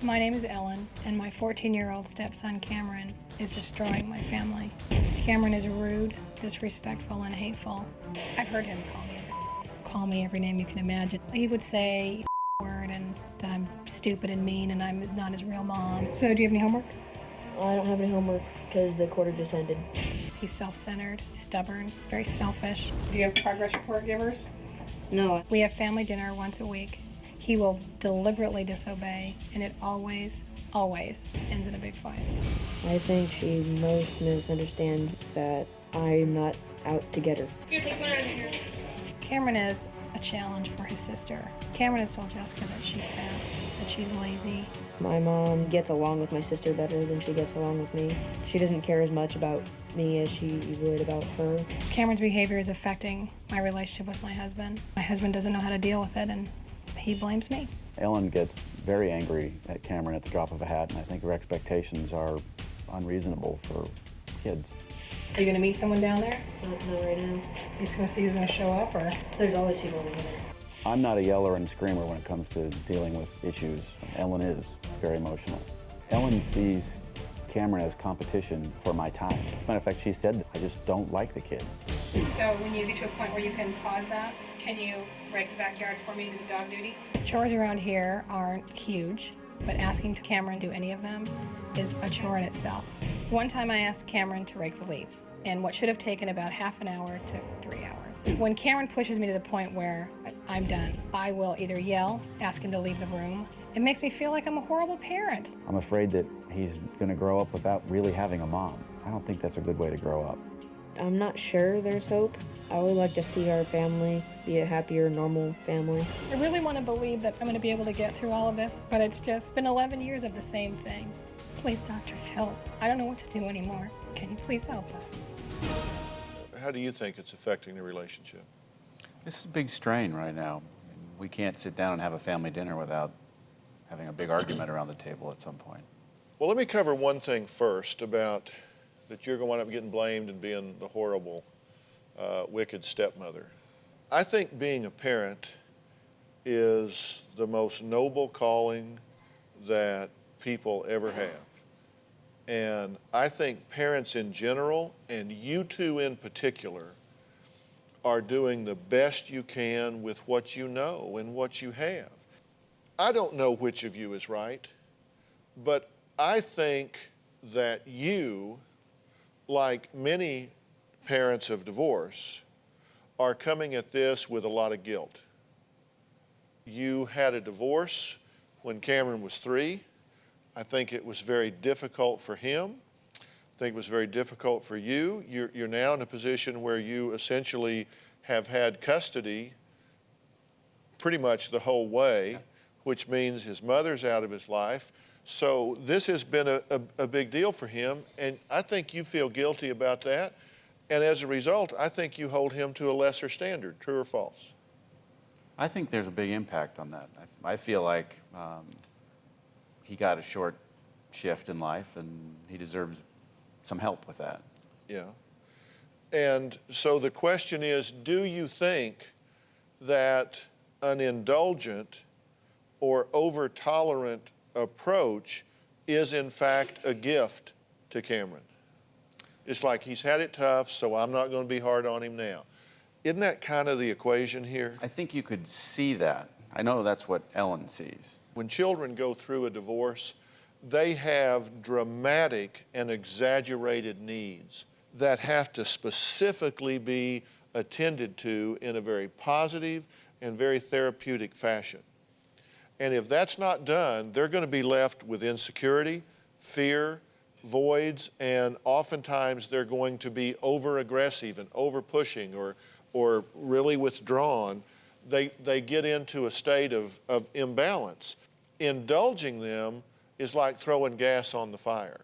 My name is Ellen, and my 14-year-old stepson Cameron is destroying my family. Cameron is rude, disrespectful, and hateful. I've heard him call me every name you can imagine. He would say word and that I'm stupid and mean and I'm not his real mom. So do you have any homework? I don't have any homework because the quarter just ended. He's self-centered, stubborn, very selfish. Do you have progress report givers? No. We have family dinner once a week. He will deliberately disobey, and it always, always ends in a big fight. I think she most misunderstands that I'm not out to get her. Here, take one out of here. Cameron is a challenge for his sister. Cameron has told Jessica that she's fat, that she's lazy. My mom gets along with my sister better than she gets along with me. She doesn't care as much about me as she would about her. Cameron's behavior is affecting my relationship with my husband. My husband doesn't know how to deal with it, and he blames me. Ellen gets very angry at Cameron at the drop of a hat, and I think her expectations are unreasonable for kids. Are you going to meet someone down there? Not right now. You're just going to see who's going to show up, or? There's always people over there. I'm not a yeller and screamer when it comes to dealing with issues. Ellen is very emotional. Ellen sees Cameron as competition for my time. As a matter of fact, she said, I just don't like the kid. So when you get to a point where you can pause that, can you rake the backyard for me to do dog duty? Chores around here aren't huge, but asking Cameron to do any of them is a chore in itself. One time I asked Cameron to rake the leaves, and what should have taken about half an hour took 3 hours. When Cameron pushes me to the point where I'm done, I will either yell, ask him to leave the room. It makes me feel like I'm a horrible parent. I'm afraid that he's going to grow up without really having a mom. I don't think that's a good way to grow up. I'm not sure there's hope. I would like to see our family be a happier, normal family. I really want to believe that I'm going to be able to get through all of this, but it's just been 11 years of the same thing. Please, Dr. Phil, I don't know what to do anymore. Can you please help us? How do you think it's affecting the relationship? This is a big strain right now. We can't sit down and have a family dinner without having a big argument around the table at some point. Well, let me cover one thing first about that you're going to wind up getting blamed and being the horrible, wicked stepmother. I think being a parent is the most noble calling that people ever have. And I think parents in general, and you two in particular, are doing the best you can with what you know and what you have. I don't know which of you is right, but I think that you, like many parents of divorce, are coming at this with a lot of guilt. You had a divorce when Cameron was 3. I think it was very difficult for him. I think it was very difficult for you. You're now in a position where you essentially have had custody pretty much the whole way, which means his mother's out of his life. So this has been a big deal for him, and I think you feel guilty about that. And as a result, I think you hold him to a lesser standard. True or false? I think there's a big impact on that. I feel like he got a short shift in life, and he deserves some help with that. Yeah. And so the question is, do you think that an indulgent or over-tolerant approach is in fact a gift to Cameron? It's like he's had it tough, so I'm not going to be hard on him now. Isn't that kind of the equation here? I think you could see that. I know that's what Ellen sees. When children go through a divorce, they have dramatic and exaggerated needs that have to specifically be attended to in a very positive and very therapeutic fashion. And if that's not done, they're going to be left with insecurity, fear, voids, and oftentimes they're going to be over-aggressive and over-pushing or really withdrawn. They get into a state of imbalance. Indulging them is like throwing gas on the fire.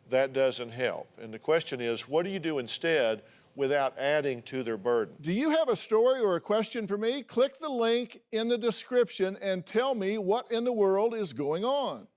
That doesn't help. And the question is, what do you do instead without adding to their burden? Do you have a story or a question for me? Click the link in the description and tell me what in the world is going on.